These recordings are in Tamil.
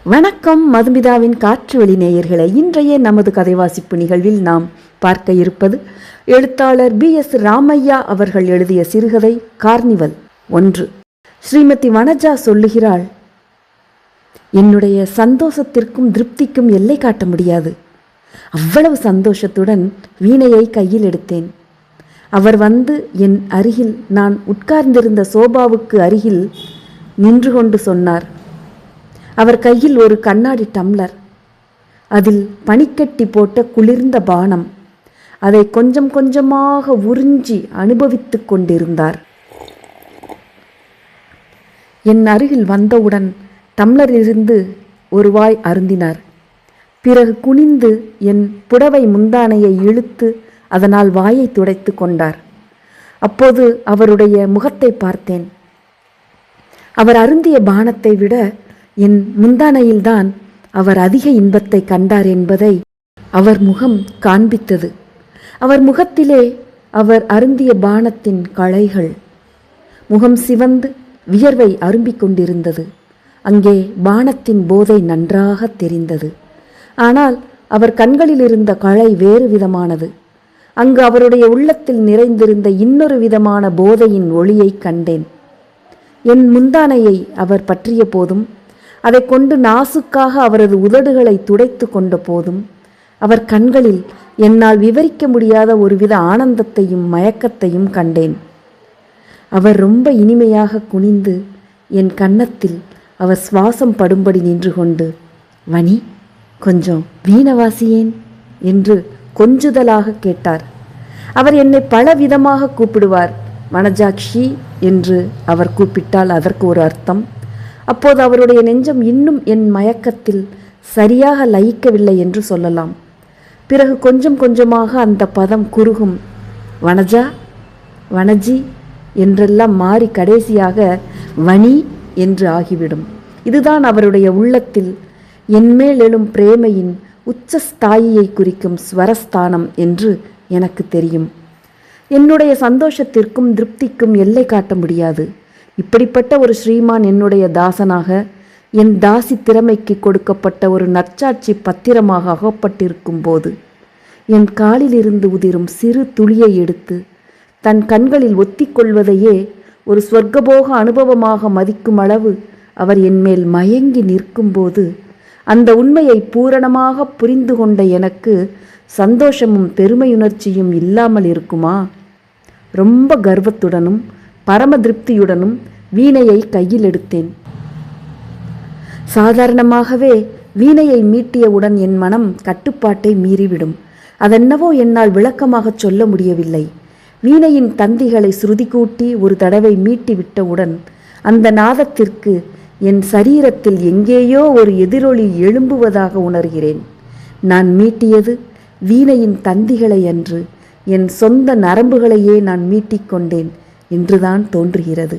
வணக்கம் மதுமிதாவின் காற்று வெளி நேயர்களே. இன்றைய நமது கதைவாசிப்பு நிகழ்வில் நாம் பார்க்க இருப்பது எழுத்தாளர் BS ராமையா அவர்கள் எழுதிய சிறுகதை கார்னிவல் 1. ஸ்ரீமதி வனஜா சொல்லுகிறாள், என்னுடைய சந்தோஷத்திற்கும் திருப்திக்கும் எல்லை காட்ட முடியாது. அவ்வளவு சந்தோஷத்துடன் வீணையை கையில் எடுத்தேன். அவர் வந்து என் அருகில், நான் உட்கார்ந்திருந்த சோபாவுக்கு அருகில் நின்று கொண்டு சொன்னார். அவர் கையில் ஒரு கண்ணாடி டம்ளர், அதில் பனிக்கட்டி போட்ட குளிர்ந்த பானம். அதை கொஞ்சம் கொஞ்சமாக உறிஞ்சி அனுபவித்து கொண்டிருந்தார். என் அருகில் வந்தவுடன் டம்ளரிலிருந்து ஒரு வாய் அருந்தினார். பிறகு குனிந்து என் புடவை முந்தானையை இழுத்து அதனால் வாயை துடைத்து கொண்டார். அப்போது அவருடைய முகத்தை பார்த்தேன். அவர் அருந்திய பானத்தை விட என் முந்தானையில்தான் அவர் அதிக இன்பத்தை கண்டார் என்பதை அவர் முகம் காண்பித்தது. அவர் முகத்திலே அவர் அருந்திய பானத்தின் களைகள். முகம் சிவந்து வியர்வை அரும்பிக் கொண்டிருந்தது. அங்கே பானத்தின் போதை நன்றாக தெரிந்தது. ஆனால் அவர் கண்களில் இருந்த களை வேறு விதமானது. அங்கு அவருடைய உள்ளத்தில் நிறைந்திருந்த இன்னொரு விதமான போதையின் ஒளியை கண்டேன். என் முந்தானையை அவர் பற்றிய போதும், அதை கொண்டு நாசுக்காக அவரது உதடுகளை துடைத்து கொண்ட போதும், அவர் கண்களில் என்னால் விவரிக்க முடியாத ஒருவித ஆனந்தத்தையும் மயக்கத்தையும் கண்டேன். அவர் ரொம்ப இனிமையாக குனிந்து என் கன்னத்தில் அவர் சுவாசம் படும்படி நின்று கொண்டு, வனி, கொஞ்சம் வீணவாசியேன் என்று கொஞ்சுதலாக கேட்டார். அவர் என்னை பல விதமாக கூப்பிடுவார். வனஜாக்ஷி என்று அவர் கூப்பிட்டால் அதற்கு ஒரு அர்த்தம். அப்போது அவருடைய நெஞ்சம் இன்னும் என் மயக்கத்தில் சரியாக லயிக்கவில்லை என்று சொல்லலாம். பிறகு கொஞ்சம் கொஞ்சமாக அந்த பதம் குறுகும். வனஜா, வனஜி என்றெல்லாம் மாறி கடைசியாக வனி என்று ஆகிவிடும். இதுதான் அவருடைய உள்ளத்தில் என்மேல் எழும் பிரேமையின் உச்சஸ்தாயியை குறிக்கும் ஸ்வரஸ்தானம் என்று எனக்கு தெரியும். என்னுடைய சந்தோஷத்திற்கும் திருப்திக்கும் எல்லை காட்ட முடியாது. இப்படிப்பட்ட ஒரு ஸ்ரீமான் என்னுடைய தாசனாக, என் தாசி திறமைக்கு கொடுக்கப்பட்ட ஒரு நற்சாட்சி பத்திரமாக அகப்பட்டிருக்கும் போது, என் காலிலிருந்து உதிரும் சிறு துளியை எடுத்து தன் கண்களில் ஒத்திக்கொள்வதையே ஒரு சொர்க்கபோக அனுபவமாக மதிக்கும் அளவு அவர் என்மேல் மயங்கி நிற்கும்போது, அந்த உண்மையை பூரணமாக புரிந்து கொண்ட எனக்கு சந்தோஷமும் பெருமையுணர்ச்சியும் இல்லாமல் இருக்குமா? ரொம்ப கர்வத்துடனும் பரம திருப்தியுடனும் வீணையை கையில் எடுத்தேன். சாதாரணமாகவே வீணையை மீட்டியவுடன் என் மனம் கட்டுப்பாட்டை மீறிவிடும். அதென்னவோ என்னால் விளக்கமாக சொல்ல முடியவில்லை. வீணையின் தந்திகளை சுருதி கூட்டி ஒரு தடவை மீட்டி விட்டவுடன் அந்த நாதத்திற்கு என் சரீரத்தில் எங்கேயோ ஒரு எதிரொலி எழும்புவதாக உணர்கிறேன். நான் மீட்டியது வீணையின் தந்திகளை அன்று, என் சொந்த நரம்புகளையே நான் மீட்டிக்கொண்டேன் என்றுதான் தோன்றுகிறது.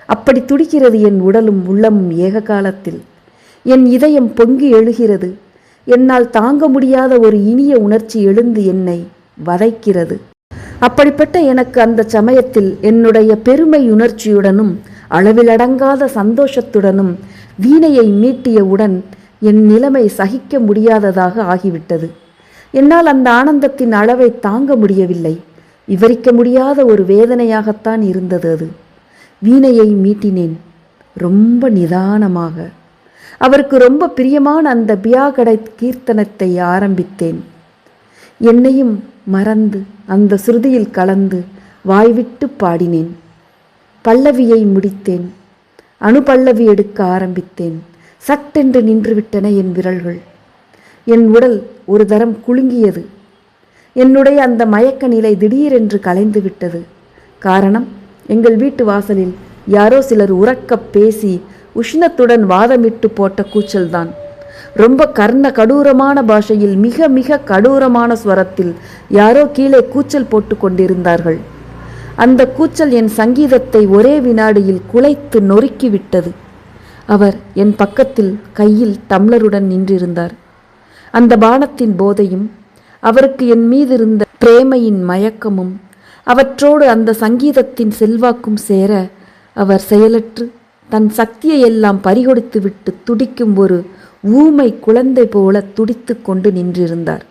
அப்படி துடிக்கிறது என் உடலும் உள்ளமும் ஏக காலத்தில். என் இதயம் பொங்கி எழுகிறது. என்னால் தாங்க முடியாத ஒரு இனிய உணர்ச்சி எழுந்து என்னை வதைக்கிறது. அப்படிப்பட்ட எனக்கு அந்த சமயத்தில் என்னுடைய பெருமை உணர்ச்சியுடனும் அளவிலடங்காத சந்தோஷத்துடனும் வீணையை மீட்டியவுடன் என் நிலைமை சகிக்க முடியாததாக ஆகிவிட்டது. என்னால் அந்த ஆனந்தத்தின் அளவை தாங்க முடியவில்லை. விவரிக்க முடியாத ஒரு வேதனையாகத்தான் இருந்தது அது. வீணையை மீட்டினேன், ரொம்ப நிதானமாக. அவருக்கு ரொம்ப பிரியமான அந்த பியாகடை கீர்த்தனத்தை ஆரம்பித்தேன். என்னையும் மறந்து அந்த சுருதியில் கலந்து வாய்விட்டு பாடினேன். பல்லவியை முடித்தேன். அணுபல்லவி எடுக்க ஆரம்பித்தேன். சட்டென்று நின்றுவிட்டன என் விரல்கள். என் உடல் ஒரு தரம் குலுங்கியது. என்னுடைய அந்த மயக்க நிலை திடீரென்று கலைந்து விட்டது. காரணம், எங்கள் வீட்டு வாசலில் யாரோ சிலர் உறக்கப் பேசி உஷ்ணத்துடன் வாதமிட்டு போட்ட கூச்சல்தான். ரொம்ப கடூரமான பாஷையில், மிக மிக கடூரமான ஸ்வரத்தில் யாரோ கீழே கூச்சல் போட்டு கொண்டிருந்தார்கள். அந்த கூச்சல் என் சங்கீதத்தை ஒரே வினாடியில் குலைத்து நொறுக்கிவிட்டது. அவர் என் பக்கத்தில் கையில் டம்ளருடன் நின்றிருந்தார். அந்த பானத்தின் போதையும் அவருக்கு என் மீதிருந்த பிரேமையின் மயக்கமும் அவற்றோடு அந்த சங்கீதத்தின் செல்வாக்கும் சேர அவர் செயலற்று தன் சக்தியை எல்லாம் பறிகொடுத்து விட்டு துடிக்கும் ஒரு ஊமை குழந்தை போல துடித்து கொண்டு நின்றிருந்தார்.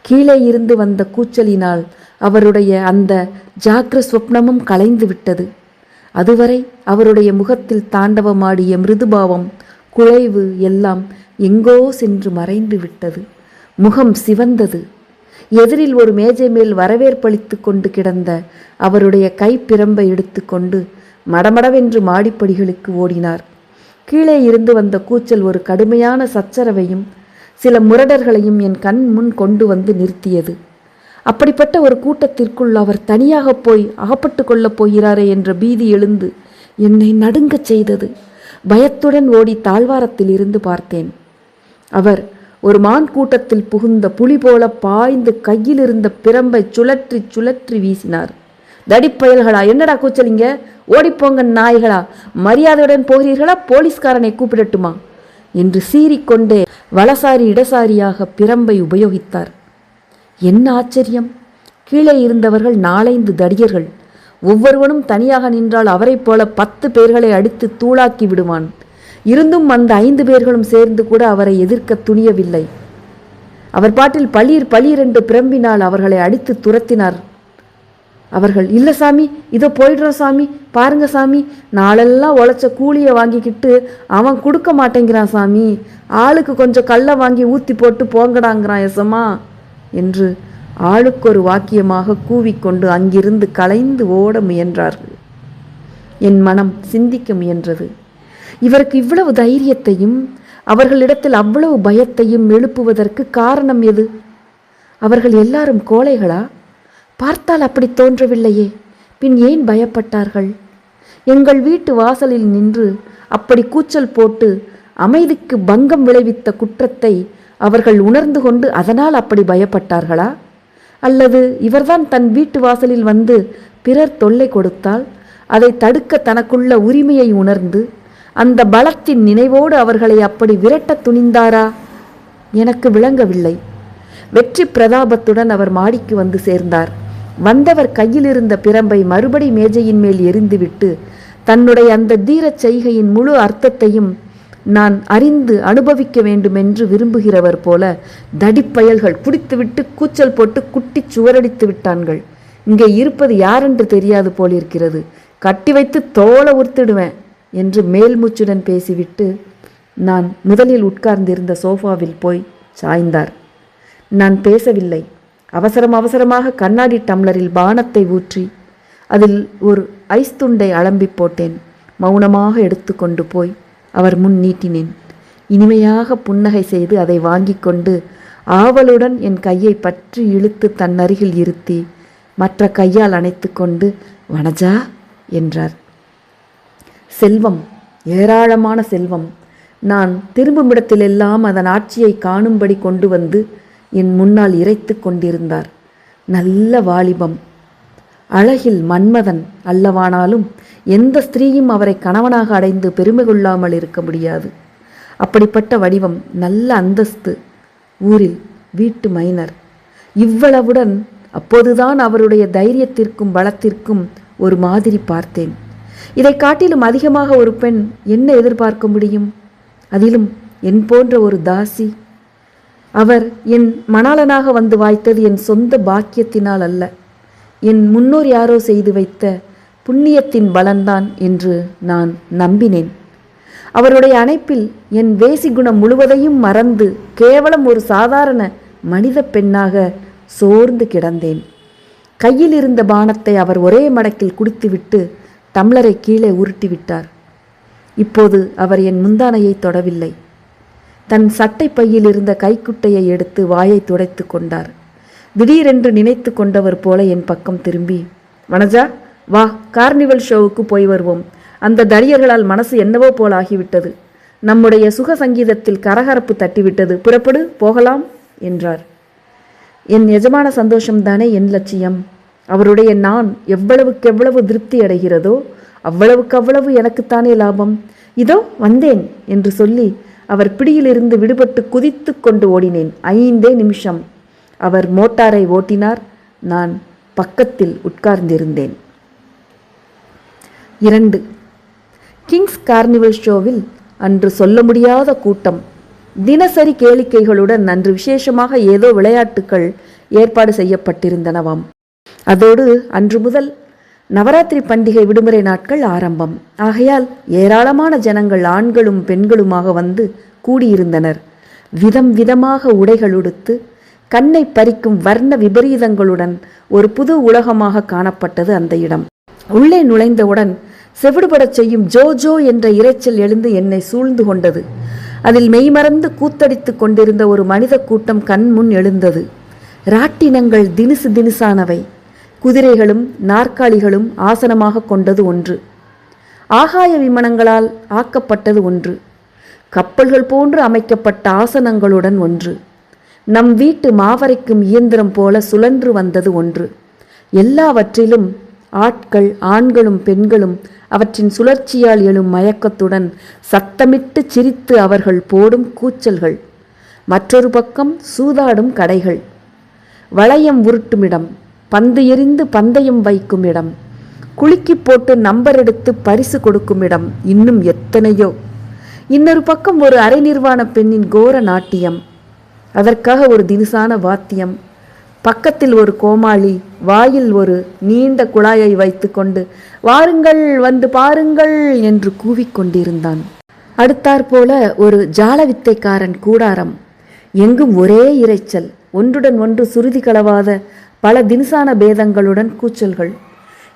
கீழே இருந்து வந்த கூச்சலினால் அவருடைய அந்த ஜாக்கிர சொப்னமும் கலைந்து விட்டது. அதுவரை அவருடைய முகத்தில் தாண்டவமாடிய மிருதுபாவம், குழைவு எல்லாம் எங்கோ சென்று மறைந்து விட்டது. முகம் சிவந்தது. எதிரில் ஒரு மேஜை மேல் வரவேற்பளித்து கொண்டு கிடந்த அவருடைய கைப்பிரம்பை எடுத்துக்கொண்டு மடமடவென்று மாடிப்படிகளுக்கு ஓடினார். கீழே இருந்து வந்த கூச்சல் ஒரு கடுமையான சச்சரவையும் சில முரடர்களையும் என் கண் முன் கொண்டு வந்து நிறுத்தியது. அப்படிப்பட்ட ஒரு கூட்டத்திற்குள் அவர் தனியாக போய் அகப்பட்டு கொள்ளப் போகிறாரே என்ற பீதி எழுந்து என்னை நடுங்கச் செய்தது. பயத்துடன் ஓடி தாழ்வாரத்தில் இருந்து பார்த்தேன். அவர் ஒரு மான் கூட்டத்தில் புகுந்த புலி போல பாய்ந்து கையில் இருந்த பிரம்பை சுழற்றி சுழற்றி வீசினார். தடிப்பயல்களா, என்னடா கூச்சலிங்க? ஓடிப்போங்க நாய்களா! மரியாதையுடன் போகிறீர்களா? போலீஸ்காரனை கூப்பிடட்டுமா என்று சீறிக்கொண்டே வலசாரி இடசாரியாக பிரம்பை உபயோகித்தார். என்ன ஆச்சரியம்! கீழே இருந்தவர்கள் 4-5 தடியர்கள். ஒவ்வொருவனும் தனியாக நின்றால் அவரைப் போல 10 பேர்களை அடித்து தூளாக்கி விடுவான். இருந்தும் அந்த 5 பேர்களும் சேர்ந்து கூட அவரை எதிர்க்க துணியவில்லை. அவர் பாட்டில் பளீர் பளீர் என்று பிரம்பினால் அவர்களை அடித்து துரத்தினார். அவர்கள், இல்லை சாமி, இதோ போயிடுறோம் சாமி, பாருங்க சாமி, நாளெல்லாம் உழைச்ச கூலியை வாங்கிக்கிட்டு அவன் கொடுக்க மாட்டேங்கிறான் சாமி, ஆளுக்கு கொஞ்சம் கல்லை வாங்கி ஊற்றி போட்டு போங்கடாங்கிறான் எசமா என்று ஆளுக்கொரு வாக்கியமாக கூவிக்கொண்டு அங்கிருந்து கலைந்து ஓட முயன்றார்கள். என் மனம் சிந்திக்க முயன்றது. இவருக்கு இவ்வளவு தைரியத்தையும் அவர்களிடத்தில் அவ்வளவு பயத்தையும் எழுப்புவதற்கு காரணம் எது? அவர்கள் எல்லாரும் கோழைகளா? பார்த்தால் அப்படி தோன்றவில்லையே. பின் ஏன் பயப்பட்டார்கள்? எங்கள் வீட்டு வாசலில் நின்று அப்படி கூச்சல் போட்டு அமைதிக்கு பங்கம் விளைவித்த குற்றத்தை அவர்கள் உணர்ந்து கொண்டு அதனால் அப்படி பயப்பட்டார்களா? அல்லது இவர்தான் தன் வீட்டு வாசலில் வந்து பிறர் தொல்லை கொடுத்தால் அதை தடுக்க தனக்குள்ள உரிமையை உணர்ந்து அந்த பலத்தின் நினைவோடு அவர்களை அப்படி விரட்ட துணிந்தாரா? எனக்கு விளங்கவில்லை. வெற்றி பிரதாபத்துடன் அவர் மாடிக்கு வந்து சேர்ந்தார். வந்தவர் கையில் இருந்த பிரம்பை மறுபடி மேஜையின் மேல் எறிந்துவிட்டு தன்னுடைய அந்த தீரச் செய்கையின் முழு அர்த்தத்தையும் நான் அறிந்து அனுபவிக்க வேண்டுமென்று விரும்புகிறவர் போல, தடிப்பயல்கள், குடித்துவிட்டு கூச்சல் போட்டு குட்டி சுவரடித்து விட்டான்கள், இங்கே இருப்பது யாரென்று தெரியாது போலிருக்கிறது, கட்டி வைத்து தோலை உறுத்திடுவேன் என்று மேல்மூச்சுடன் பேசிவிட்டு நான் முதலில் உட்கார்ந்திருந்த சோஃபாவில் போய் சாய்ந்தார். நான் பேசவில்லை. அவசரமாக கண்ணாடி டம்ளரில் பானத்தை ஊற்றி அதில் ஒரு ஐஸ் துண்டை அலம்பி போட்டேன். மௌனமாக எடுத்து கொண்டு போய் அவர் முன் நீட்டினேன். இனிமையாக புன்னகை செய்து அதை வாங்கி கொண்டு ஆவலுடன் என் கையை பற்றி இழுத்து தன் அருகில் இருத்தி மற்ற கையால் அணைத்து கொண்டு, வனஜா என்றார். செல்வம், ஏராளமான செல்வம். நான் திரும்புமிடத்திலெல்லாம் அதன் ஆட்சியை காணும்படி கொண்டு வந்து என் முன்னால் இறைத்து கொண்டிருந்தார். நல்ல வாலிபம். அழகில் மன்மதன் அல்லவானாலும் எந்த ஸ்திரீயும் அவரை கணவனாக அடைந்து பெருமை கொள்ளாமல் இருக்க முடியாது. அப்படிப்பட்ட வடிவம், நல்ல அந்தஸ்து, ஊரில் வீட்டு மைனர். இவ்வளவுடன் அப்போதுதான் அவருடைய தைரியத்திற்கும் பலத்திற்கும் ஒரு மாதிரி பார்த்தேன். இதை காட்டிலும் அதிகமாக ஒரு பெண் என்ன எதிர்பார்க்க முடியும்? அதிலும் என் போன்ற ஒரு தாசி. அவர் என் மணாளனாக வந்து வாய்த்தது என் சொந்த பாக்கியத்தினால் அல்ல, என் முன்னோர் யாரோ செய்து வைத்த புண்ணியத்தின் பலன்தான் என்று நான் நம்பினேன். அவருடைய அணைப்பில் என் வேசி குணம் முழுவதையும் மறந்து கேவலம் ஒரு சாதாரண மனித பெண்ணாக சோர்ந்து கிடந்தேன். கையில் இருந்த பானத்தை அவர் ஒரே மடக்கில் குடித்துவிட்டு டம்ளரை கீழே உருட்டிவிட்டார். இப்போது அவர் என் முந்தானையை தொடவில்லை. தன் சட்டை பையில் இருந்த கைக்குட்டையை எடுத்து வாயை துடைத்து கொண்டார். திடீரென்று நினைத்து கொண்டவர் போல என் பக்கம் திரும்பி, வனஜா வா, கார்னிவல் ஷோவுக்கு போய் வருவோம். அந்த தடியர்களால் மனசு என்னவோ போல் ஆகிவிட்டது. நம்முடைய சுக சங்கீதத்தில் கரகரப்பு தட்டிவிட்டது. புறப்படு, போகலாம் என்றார். என் எஜமான சந்தோஷம்தானே என் லட்சியம். அவருடைய நான் எவ்வளவுக்கெவ்வளவு திருப்தி அடைகிறதோ அவ்வளவுக்கவ்வளவு எனக்குத்தானே லாபம். இதோ வந்தேன் என்று சொல்லி அவர் பிடியிலிருந்து விடுபட்டு குதித்து கொண்டு ஓடினேன். 5 நிமிஷம். அவர் மோட்டாரை ஓட்டினார். நான் பக்கத்தில் உட்கார்ந்திருந்தேன். 2. கிங்ஸ் கார்னிவல் ஷோவில் அன்று சொல்ல முடியாத கூட்டம். தினசரி கேளிக்கைகளுடன் அன்று விசேஷமாக ஏதோ விளையாட்டுக்கள் ஏற்பாடு செய்யப்பட்டிருந்தனவாம். அதோடு அன்று முதல் நவராத்திரி பண்டிகை விடுமுறை நாட்கள் ஆரம்பம். ஆகையால் ஏராளமான ஜனங்கள் ஆண்களும் பெண்களுமாக வந்து கூடியிருந்தனர். விதம் விதமாக உடைகள் உடுத்து கண்ணை பறிக்கும் வர்ண விபரீதங்களுடன் ஒரு புது உலகமாக காணப்பட்டது அந்த இடம். உள்ளே நுழைந்தவுடன் செவிடுபடச் செய்யும் ஜோ ஜோ என்ற இரைச்சல் எழுந்து என்னை சூழ்ந்து கொண்டது. அதில் மெய்மறந்து கூத்தடித்து கொண்டிருந்த ஒரு மனித கூட்டம் கண் முன் எழுந்தது. ராட்டினங்கள் தினுசு தினுசானவை. குதிரைகளும் நாற்காலிகளும் ஆசனமாக கொண்டது ஒன்று. ஆகாய விமானங்களால் ஆக்கப்பட்டது ஒன்று. கப்பல்கள் போன்று அமைக்கப்பட்ட ஆசனங்களுடன் ஒன்று. நம் வீட்டு மாவரைக்கும் இயந்திரம் போல சுழன்று வந்தது ஒன்று. எல்லாவற்றிலும் ஆட்கள், ஆண்களும் பெண்களும் அவற்றின் சுழற்சியால் எழும் மயக்கத்துடன் சத்தமிட்டு சிரித்து அவர்கள் போடும் கூச்சல்கள். மற்றொரு பக்கம் சூதாடும் கடைகள், வளையம் உருட்டுமிடம், பந்து எறிந்து பந்தயம் வைக்கும் இடம், குலுக்கி போட்டு நம்பர் எடுத்து பரிசு கொடுக்கும் இடம், இன்னும் எத்தனையோ. இன்னொரு பக்கம் ஒரு அரை நிர்வாண பெண்ணின் கோர நாட்டியம், அதற்காக ஒரு தினுசான வாத்தியம், பக்கத்தில் ஒரு கோமாளி வாயில் ஒரு நீண்ட குழாயை வைத்து கொண்டு வாருங்கள் வந்து பாருங்கள் என்று கூவிக்கொண்டிருந்தான். அடுத்தாற்போல ஒரு ஜாலவித்தைக்காரன் கூடாரம். எங்கும் ஒரே இரைச்சல், ஒன்றுடன் ஒன்று சுருதி கலவாத பல தினுசான பேதங்களுடன் கூச்சல்கள்.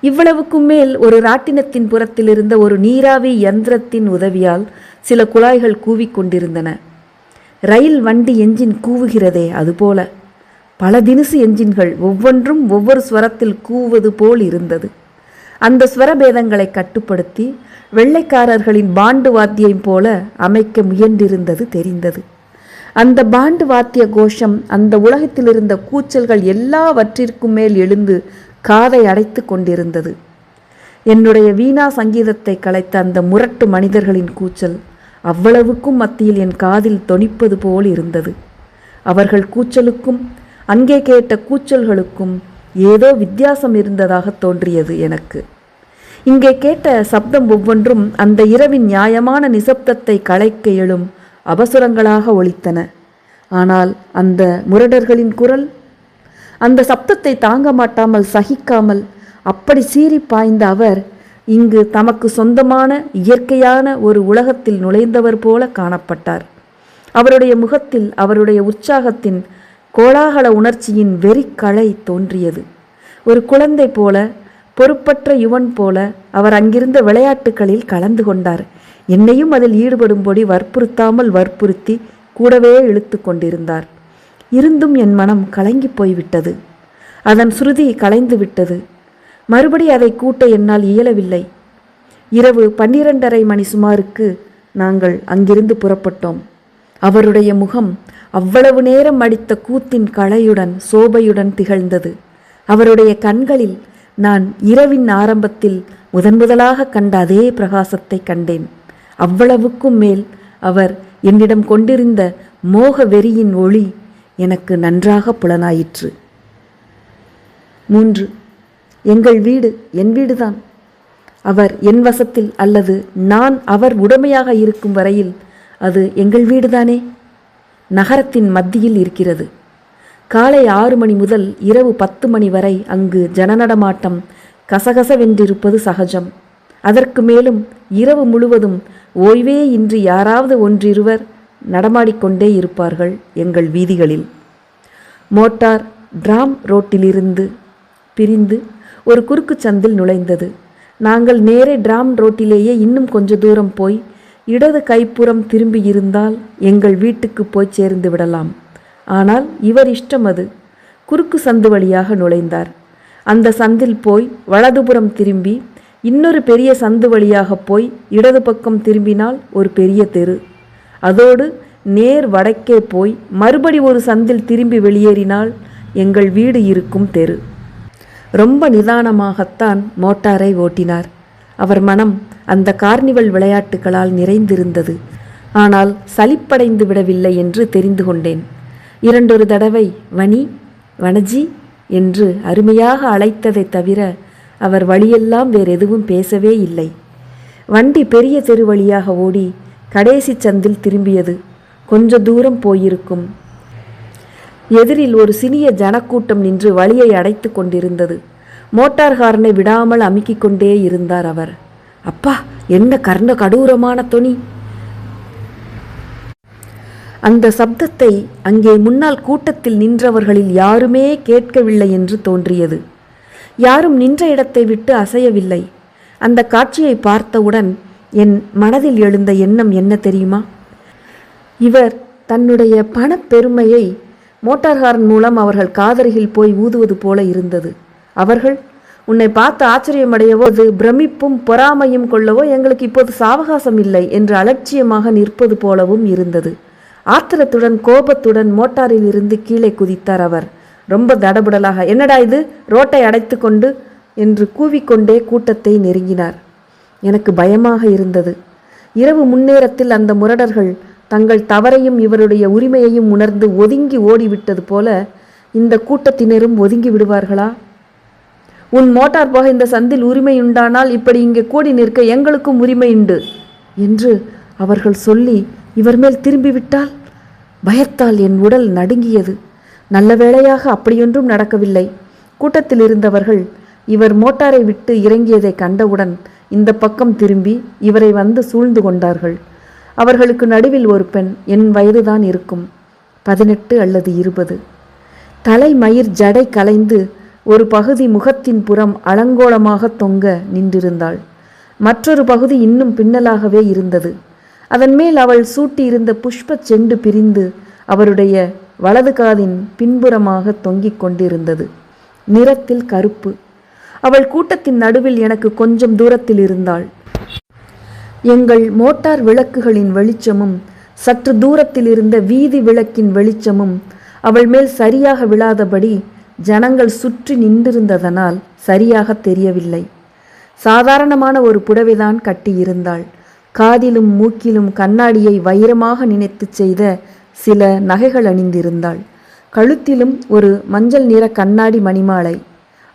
இவ்வளவுக்கும் மேல் ஒரு ராட்டினத்தின் புறத்தில் இருந்த ஒரு நீராவி யந்திரத்தின் உதவியால் சில குழாய்கள் கூவிக்கொண்டிருந்தன. ரயில் வண்டி என்ஜின் கூவுகிறதே அதுபோல பல தினுசு என்ஜின்கள் ஒவ்வொன்றும் ஒவ்வொரு ஸ்வரத்தில் கூவுவது போல் இருந்தது. அந்த ஸ்வரபேதங்களை கட்டுப்படுத்தி வெள்ளைக்காரர்களின் பாண்டு வாத்தியம் போல அமைக்க முயன்றிருந்தது தெரிந்தது. அந்த பாண்டு வாத்திய கோஷம் அந்த உலகத்தில் இருந்த கூச்சல்கள் எல்லாவற்றிற்கும் மேல் எழுந்து காதை அடைத்து கொண்டிருந்தது. என்னுடைய வீணா சங்கீதத்தை கலைத்த அந்த முரட்டு மனிதர்களின் கூச்சல் அவ்வளவுக்கும் மத்தியில் என் காதில் தொனிப்பது போல் இருந்தது. அவர்கள் கூச்சலுக்கும் அங்கே கேட்ட கூச்சல்களுக்கும் ஏதோ வித்தியாசம் இருந்ததாக தோன்றியது எனக்கு. இங்கே கேட்ட சப்தம் ஒவ்வொன்றும் அந்த இரவின் நியாயமான நிசப்தத்தை கலைக்க எழும் அபசுரங்களாக ஒலித்தன. ஆனால் அந்த முரடர்களின் குரல், அந்த சப்தத்தை தாங்க மாட்டாமல் சகிக்காமல் அப்படி சீறி பாய்ந்த அவர் இங்கு தமக்கு சொந்தமான இயற்கையான ஒரு உலகத்தில் நுழைந்தவர் போல காணப்பட்டார். அவருடைய முகத்தில் அவருடைய உற்சாகத்தின் கோலாகல உணர்ச்சியின் வெறிக்களை தோன்றியது. ஒரு குழந்தை போல, பொறுப்பற்ற யுவன் போல அவர் அங்கிருந்த விளையாட்டுகளில் கலந்து கொண்டார். என்னையும் அதில் ஈடுபடும்படி வற்புறுத்தி கூடவே இழுத்து கொண்டிருந்தார். இருந்தும் என் மனம் கலங்கி போய்விட்டது. அதன் சுருதி கலைந்து விட்டது. மறுபடி அதை கூட்ட என்னால் இயலவில்லை. இரவு 12:30 மணி சுமாருக்கு நாங்கள் அங்கிருந்து புறப்பட்டோம். அவருடைய முகம் அவ்வளவு நேரம் அடித்த கூத்தின் களையுடன் சோபையுடன் திகழ்ந்தது. அவருடைய கண்களில் நான் இரவின் ஆரம்பத்தில் முதலாக கண்ட அதே பிரகாசத்தை கண்டேன். அவ்வளவுக்கும் மேல் அவர் என்னிடம் கொண்டிருந்த மோக வெறியின் ஒளி எனக்கு நன்றாக புலனாயிற்று. 3. எங்கள் வீடு என் வீடுதான். அவர் என் வசத்தில் அல்லது நான் அவர் உடைமையாக இருக்கும் வரையில் அது எங்கள் வீடுதானே. நகரத்தின் மத்தியில் இருக்கிறது. காலை 6 மணி முதல் இரவு 10 மணி வரை அங்கு ஜனநடமாட்டம் கசகசவென்றிருப்பது சகஜம். அதற்கு மேலும் இரவு முழுவதும் ஓய்வே இன்றி யாராவது ஒன்றிருவர் நடமாடிக்கொண்டே இருப்பார்கள் எங்கள் வீதிகளில். மோட்டார் டிராம் ரோட்டிலிருந்து பிரிந்து ஒரு குறுக்கு சந்தில் நுழைந்தது. நாங்கள் நேரே டிராம் ரோட்டிலேயே இன்னும் கொஞ்ச தூரம் போய் இடது கைப்புறம் திரும்பி இருந்தால் எங்கள் வீட்டுக்கு போய் சேர்ந்து விடலாம். ஆனால் இவர் இஷ்டம் அது. குறுக்கு சந்து வழியாக நுழைந்தார். அந்த சந்தில் போய் வலதுபுறம் திரும்பி இன்னொரு பெரிய சந்து வழியாக போய் இடது பக்கம் திரும்பினால் ஒரு பெரிய தெரு. அதோடு நேர் வடக்கே போய் மறுபடி ஒரு சந்தில் திரும்பி வெளியேறினால் எங்கள் வீடு இருக்கும் தெரு. ரொம்ப நிதானமாகத்தான் மோட்டாரை ஓட்டினார். அவர் மனம் அந்த கார்னிவல் விளையாட்டுகளால் நிறைந்திருந்தது. ஆனால் சலிப்படைந்து விடவில்லை என்று தெரிந்து கொண்டேன். 2 தடவை வனி, வனஜி என்று அருமையாக அழைத்ததை தவிர அவர் வழியெல்லாம் வேறெதுவும் பேசவே இல்லை. வண்டி பெரிய தெரு வழியாக ஓடி கடைசி சந்தில் திரும்பியது. கொஞ்ச தூரம் போயிருக்கும். எதிரில் ஒரு சிறிய ஜனக்கூட்டம் நின்று வழியை அடைத்து கொண்டிருந்தது. மோட்டார் ஹார்னை விடாமல் அமுக்கிக் கொண்டே இருந்தார் அவர். அப்பா, என்ன கர்ண கடூரமான தொனி! அந்த சப்தத்தை அங்கே முன்னால் கூட்டத்தில் நின்றவர்களில் யாருமே கேட்கவில்லை என்று தோன்றியது. யாரும் நின்ற இடத்தை விட்டு அசையவில்லை. அந்த காட்சியை பார்த்தவுடன் என் மனதில் எழுந்த எண்ணம் என்ன தெரியுமா? இவர் தன்னுடைய பணப்பெருமையை மோட்டார் ஹார்ன் மூலம் அவர்கள் காதருகில் போய் ஊதுவது போல இருந்தது. அவர்கள் உன்னை பார்த்து ஆச்சரியமடையவோ அது பிரமிப்பும் பொறாமையும் கொள்ளவோ எங்களுக்கு இப்போது சாவகாசம் இல்லை என்று அலட்சியமாக நிற்பது போலவும் இருந்தது. ஆத்திரத்துடன் கோபத்துடன் மோட்டாரில் இருந்து கீழே குதித்தார் அவர். ரொம்ப தடபுடலாக, என்னடா இது, ரோட்டை அடைத்து கொண்டு என்று கூவிக்கொண்டே கூட்டத்தை நெருங்கினார். எனக்கு பயமாக இருந்தது. இரவு முன்னேரத்தில் அந்த முரடர்கள் தங்கள் தவறையும் இவருடைய உரிமையையும் உணர்ந்து ஒதுங்கி ஓடிவிட்டது போல இந்த கூட்டத்தினரும் ஒதுங்கி விடுவார்களா? உன் மோட்டார் போக இந்த சந்தில் உரிமையுண்டானால் இப்படி இங்கே கூடி நிற்க எங்களுக்கும் உரிமையுண்டு என்று அவர்கள் சொல்லி இவர் மேல் திரும்பிவிட்டால்? பயத்தால் என் உடல் நடுங்கியது. நல்ல வேளையாக அப்படியொன்றும் நடக்கவில்லை. கூட்டத்தில் இருந்தவர்கள் இவர் மோட்டாரை விட்டு இறங்கியதை கண்டவுடன் இந்த பக்கம் திரும்பி இவரை வந்து சூழ்ந்து கொண்டார்கள். அவர்களுக்கு நடுவில் ஒரு பெண், என் வயதுதான் இருக்கும், 18 அல்லது 20. தலைமயிர் ஜடை கலைந்து ஒரு பகுதி முகத்தின் புறம் அலங்கோலமாக தொங்க நின்றிருந்தாள். மற்றொரு பகுதி இன்னும் பின்னலாகவே இருந்தது. அதன் மேல் அவள் சூட்டியிருந்த புஷ்ப செண்டு பிரிந்து அவருடைய வலது காதின் பின்புறமாக தொங்கிக் கொண்டிருந்தது. நிறத்தில் கருப்பு. அவள் கூட்டத்தின் நடுவில் எனக்கு கொஞ்சம் தூரத்தில் இருந்தாள். எங்கள் மோட்டார் விளக்குகளின் வெளிச்சமும் சற்று தூரத்தில் இருந்த வீதி விளக்கின் வெளிச்சமும் அவள் மேல் சரியாக விழாதபடி ஜனங்கள் சுற்றி நின்றிருந்ததனால் சரியாக தெரியவில்லை. சாதாரணமான ஒரு புடவைதான் கட்டியிருந்தாள். காதிலும் மூக்கிலும் கண்ணாடியை வைரமாக நினைத்து செய்த சில நகைகள் அணிந்திருந்தாள். கழுத்திலும் ஒரு மஞ்சள் நிற கண்ணாடி மணிமாலை.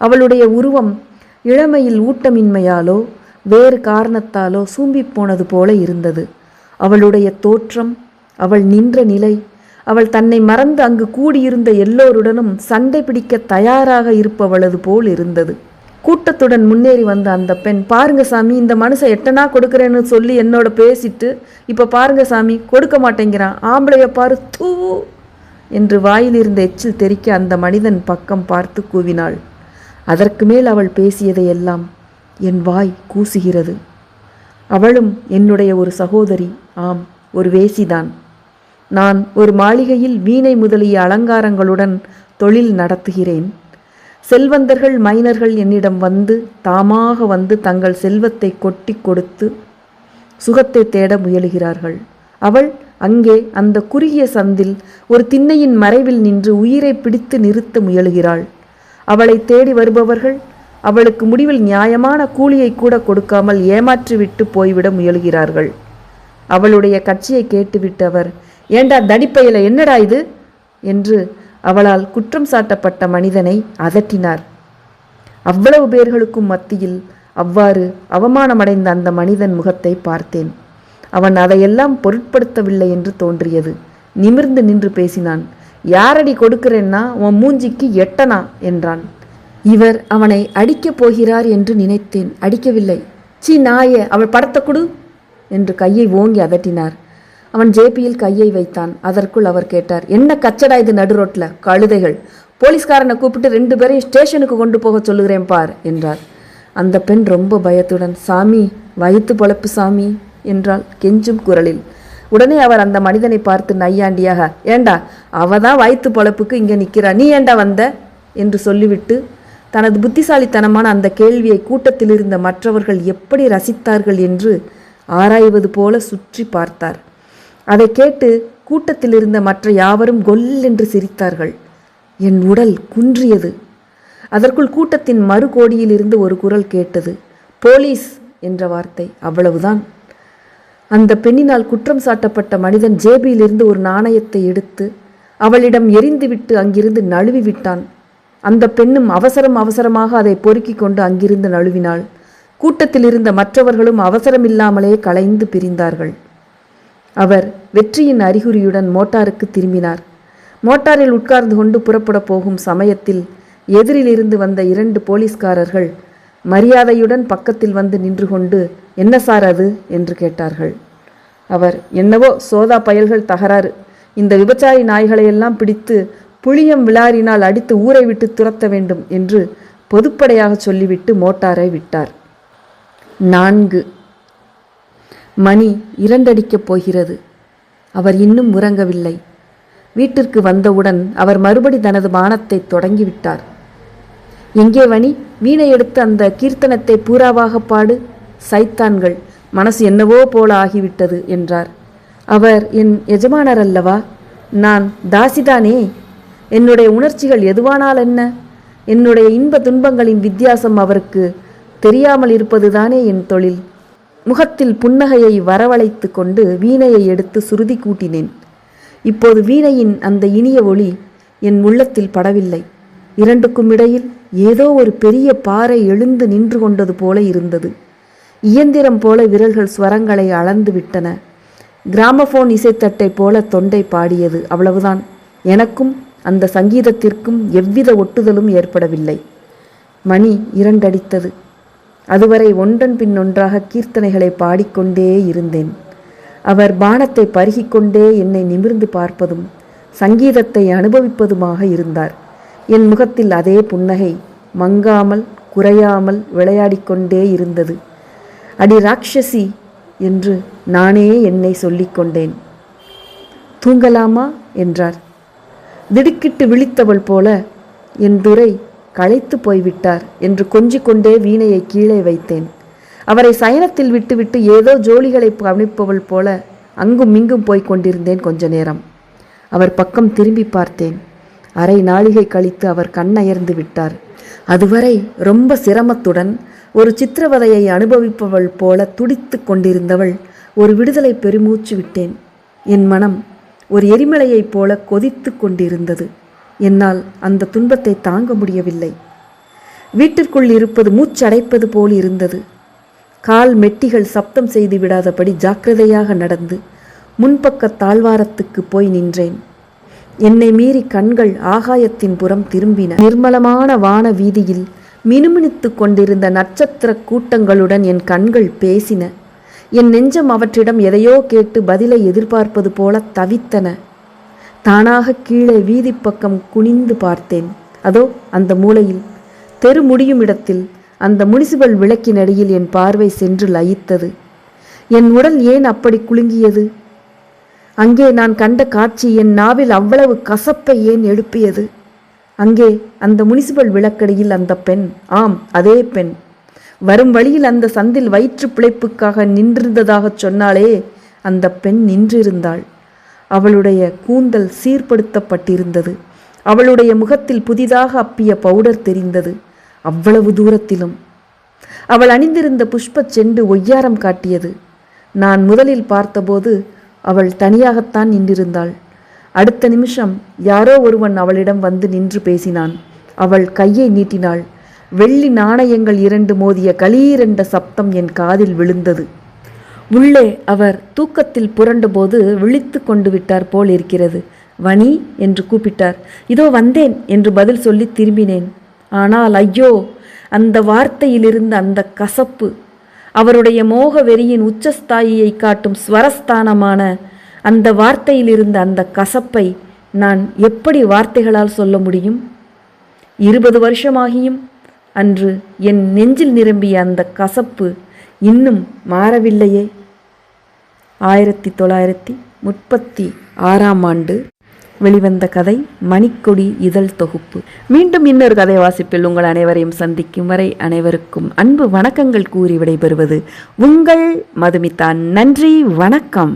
அவளுடைய உருவம் இளமையில் ஊட்டமின்மையாலோ வேறு காரணத்தாலோ சூம்பிப் போனது போல இருந்தது. அவளுடைய தோற்றம், அவள் நின்ற நிலை, அவள் தன்னை மறந்து அங்கு கூடியிருந்த எல்லோருடனும் சண்டை பிடிக்க தயாராக இருப்பவளது போல் இருந்தது. கூட்டத்துடன் முன்னேறி வந்த அந்த பெண், பாருங்க சாமி, இந்த மனுஷன் எட்டனா கொடுக்குறேன்னு சொல்லி என்னோட பேசிட்டு இப்போ பாருங்க சாமி கொடுக்க மாட்டேங்கிறான், ஆம்பளைய பாரு தூ என்று வாயிலிருந்த எச்சில் தெறிக்க அந்த மனிதன் பக்கம் பார்த்து கூவினாள். அதற்கு மேல் அவள் பேசியதையெல்லாம் என் வாய் கூசுகிறது. அவளும் என்னுடைய ஒரு சகோதரி, ஆம், ஒரு வேசிதான். நான் ஒரு மாளிகையில் வீணை முதலிய அலங்காரங்களுடன் தொழில் நடத்துகிறேன். செல்வந்தர்கள் மைனர்கள் என்னிடம் வந்து தாமாக வந்து தங்கள் செல்வத்தை கொட்டி கொடுத்து சுகத்தை தேட முயலுகிறார்கள். அவள் அங்கே அந்த குறுகிய சந்தில் ஒரு திண்ணையின் மறைவில் நின்று உயிரை பிடித்து நிறுத்த முயலுகிறாள். அவளை தேடி வருபவர்கள் அவளுக்கு முடிவில் நியாயமான கூலியை கூட கொடுக்காமல் ஏமாற்றிவிட்டு போய்விட முயல்கிறார்கள். அவளுடைய கட்சியை கேட்டுவிட்டு அவர், ஏண்டா தடிப்பையில, என்னடா இது என்று அவளால் குற்றம் சாட்டப்பட்ட மனிதனை அதட்டினார். அவ்வளவு பேர்களுக்கும் மத்தியில் அவ்வாறு அவமானமடைந்த அந்த மனிதன் முகத்தை பார்த்தேன். அவன் அதையெல்லாம் பொருட்படுத்தவில்லை என்று தோன்றியது. நிமிர்ந்து நின்று பேசினான். யாரடி கொடுக்கிறேன்னா உன் மூஞ்சிக்கு எட்டனா என்றான். இவர் அவனை அடிக்கப் போகிறார் என்று நினைத்தேன். அடிக்கவில்லை. சீ நாயே, அவள் படத்தை கொடு என்று கையை ஓங்கி அதட்டினார். அவன் ஜேபியில் கையை வைத்தான். அதற்குள் அவர் கேட்டார், என்ன கச்சடா இது நடு ரோட்டில், கழுதைகள், போலீஸ்காரனை கூப்பிட்டு 2 பேரையும் ஸ்டேஷனுக்கு கொண்டு போக சொல்லுகிறேன் பார் என்றார். அந்த பெண் ரொம்ப பயத்துடன், சாமி, வயிற்று பொழப்பு சாமி என்றாள் கெஞ்சும் குரலில். உடனே அவர் அந்த மனிதனை பார்த்து நையாண்டியாக, ஏண்டா அவதான் வயிற்று பொழப்புக்கு இங்கே நிற்கிறா, நீ ஏண்டா வந்த என்று சொல்லிவிட்டு தனது புத்திசாலித்தனமான அந்த கேள்வியை கூட்டத்தில் இருந்த மற்றவர்கள் எப்படி ரசித்தார்கள் என்று ஆராய்வது போல சுற்றி பார்த்தார். அதை கேட்டு கூட்டத்தில் இருந்த மற்ற யாவரும் கொல்லென்று சிரித்தார்கள். என் உடல் குன்றியது. அதற்குள் கூட்டத்தின் மறுகோடியில் இருந்து ஒரு குரல் கேட்டது, போலீஸ் என்ற வார்த்தை. அவ்வளவுதான். அந்த பெண்ணினால் குற்றம் சாட்டப்பட்ட மனிதன் ஜேபியிலிருந்து ஒரு நாணயத்தை எடுத்து அவளிடம் எரிந்துவிட்டு அங்கிருந்து நழுவி விட்டான். அந்த பெண்ணும் அவசரமாக அதை பொறுக்கி கொண்டு அங்கிருந்து நழுவினாள். கூட்டத்தில் இருந்த மற்றவர்களும் அவசரமில்லாமலே கலைந்து பிரிந்தார்கள். அவர் வெற்றியின் அறிகுறியுடன் மோட்டாருக்கு திரும்பினார். மோட்டாரில் உட்கார்ந்து கொண்டு புறப்பட போகும் சமயத்தில் எதிரிலிருந்து வந்த 2 போலீஸ்காரர்கள் மரியாதையுடன் பக்கத்தில் வந்து நின்று கொண்டு, "என்ன சார் அது?" என்று கேட்டார்கள். அவர், "என்னவோ சோதா பயல்கள் தகராறு. இந்த விபச்சாரி நாய்களையெல்லாம் பிடித்து புளியம் விளாரினால் அடித்து ஊரை விட்டு துரத்த வேண்டும்" என்று பொதுப்படையாக சொல்லிவிட்டு மோட்டாரை விட்டார். 4 மணி 2 அடிக்கப் போகிறது. அவர் இன்னும் உறங்கவில்லை. வீட்டிற்கு வந்தவுடன் அவர் மறுபடி தனது பானத்தை தொடங்கிவிட்டார். "எங்கே வணி, வீணை எடுத்து அந்த கீர்த்தனத்தை பூராவாக பாடு. சைத்தான்கள், மனசு என்னவோ போல ஆகிவிட்டது" என்றார். அவர் என் எஜமானர் அல்லவா? நான் தாசிதானே. என்னுடைய உணர்ச்சிகள் எதுவானால் என்ன? என்னுடைய இன்ப துன்பங்களின் வித்தியாசம் அவருக்கு தெரியாமல் இருப்பதுதானே என் தொழில். முகத்தில் புன்னகையை வரவழைத்து கொண்டு வீணையை எடுத்து சுருதி கூட்டினேன். இப்போது வீணையின் அந்த இனிய ஒளி என் உள்ளத்தில் படவில்லை. 2க்கும் இடையில் ஏதோ ஒரு பெரிய பாறை எழுந்து நின்று கொண்டது போல இருந்தது. இயந்திரம் போல விரல்கள் ஸ்வரங்களை அளந்து விட்டன. கிராமபோன் இசைத்தட்டை போல தொண்டை பாடியது. அவ்வளவுதான். எனக்கும் அந்த சங்கீதத்திற்கும் எவ்வித ஒட்டுதலும் ஏற்படவில்லை. மணி 2 அடித்தது. அதுவரை ஒன்றன் பின் ஒன்றாக கீர்த்தனைகளை பாடிக்கொண்டே இருந்தேன். அவர் பானத்தை பருகிக்கொண்டே என்னை நிமிர்ந்து பார்ப்பதும் சங்கீதத்தை அனுபவிப்பதுமாக இருந்தார். என் முகத்தில் அதே புன்னகை மங்காமல் குறையாமல் விளையாடிக்கொண்டே இருந்தது. "அடி ராட்சசி" என்று நானே என்னை சொல்லிக்கொண்டேன். "தூங்கலாமா?" என்றார். திடுக்கிட்டு விழித்தவள் போல, "என் துரை களைத்து போய்விட்டார்" என்று கொஞ்சிக்கொண்டே வீணையை கீழே வைத்தேன். அவரை சயனத்தில் விட்டுவிட்டு ஏதோ ஜோலிகளை கவனிப்பவள் போல அங்கும் இங்கும் போய்க் கொண்டிருந்தேன். கொஞ்ச நேரம் அவர் பக்கம் திரும்பி பார்த்தேன். அரை நாழிகை கழித்து அவர் கண்ணயர்ந்து விட்டார். அதுவரை ரொம்ப சிரமத்துடன் ஒரு சித்திரவதையை அனுபவிப்பவள் போல துடித்து கொண்டிருந்தவள் ஒரு விடுதலை பெருமூச்சு விட்டேன். என் மனம் ஒரு எரிமலையைப் போல கொதித்து கொண்டிருந்தது. என்னால் அந்த துன்பத்தை தாங்க முடியவில்லை. வீட்டிற்குள் இருப்பது மூச்சடைப்பது போல் இருந்தது. கால் மெட்டிகள் சப்தம் செய்து விடாதபடி ஜாக்கிரதையாக நடந்து முன்பக்க தாழ்வாரத்துக்கு போய் நின்றேன். என்னை மீறி கண்கள் ஆகாயத்தின் புறம் திரும்பின. நிர்மலமான வான வீதியில் மினுமினுத்து கொண்டிருந்த நட்சத்திர கூட்டங்களுடன் என் கண்கள் பேசின. என் நெஞ்சம் அவற்றிடம் எதையோ கேட்டு பதிலை எதிர்பார்ப்பது போல தவித்தன. தானாக கீழே வீதி பக்கம் குனிந்து பார்த்தேன். அதோ அந்த மூலையில், தெரு முடியும் இடத்தில், அந்த முனிசிபல் விளக்கினடியில் என் பார்வை சென்று லயித்தது. என் உடல் ஏன் அப்படி குலுங்கியது? அங்கே நான் கண்ட காட்சி என் நாவில் அவ்வளவு கசப்பை ஏன் எழுப்பியது? அங்கே அந்த முனிசிபல் விளக்கடியில் அந்த பெண், ஆம் அதே பெண், வரும் வழியில் அந்த சந்தில் வயிற்று பிழைப்புக்காக நின்றிருந்ததாக சொன்னாலே அந்த பெண் நின்றிருந்தாள். அவளுடைய கூந்தல் சீர்படுத்தப்பட்டிருந்தது. அவளுடைய முகத்தில் புதிதாக அப்பிய பவுடர் தெரிந்தது. அவ்வளவு தூரத்திலும் அவள் அணிந்திருந்த புஷ்ப செண்டு ஒய்யாரம் காட்டியது. நான் முதலில் பார்த்தபோது அவள் தனியாகத்தான் நின்றிருந்தாள். அடுத்த நிமிஷம் யாரோ ஒருவன் அவளிடம் வந்து நின்று பேசினான். அவள் கையை நீட்டினாள். வெள்ளி நாணயங்கள் 2 மோதிய கலீரென்ற சப்தம் என் காதில் விழுந்தது. உள்ளே அவர் தூக்கத்தில் புரண்டபோது விழித்து கொண்டு விட்டார் போல் இருக்கிறது. "வனி" என்று கூப்பிட்டார். "இதோ வந்தேன்" என்று பதில் சொல்லி திரும்பினேன். ஆனால் ஐயோ, அந்த வார்த்தையிலிருந்த அந்த கசப்பு, அவருடைய மோக வெறியின் உச்சஸ்தாயியை காட்டும் ஸ்வரஸ்தானமான அந்த வார்த்தையிலிருந்த அந்த கசப்பை நான் எப்படி வார்த்தைகளால் சொல்ல முடியும்? 20 வருஷமாகியும் அன்று என் நெஞ்சில் நிரம்பிய அந்த கசப்பு இன்னும் மாறவில்லையே. 1936ஆம் ஆண்டு வெளிவந்த கதை மணிக்கொடி இதழ் தொகுப்பு. மீண்டும் இன்னொரு கதை வாசிப்பில் உங்கள் அனைவரையும் சந்திக்கும் வரை அனைவருக்கும் அன்பு வணக்கங்கள் கூறி விடைபெறுவது உங்கள் மதுமிதா. நன்றி, வணக்கம்.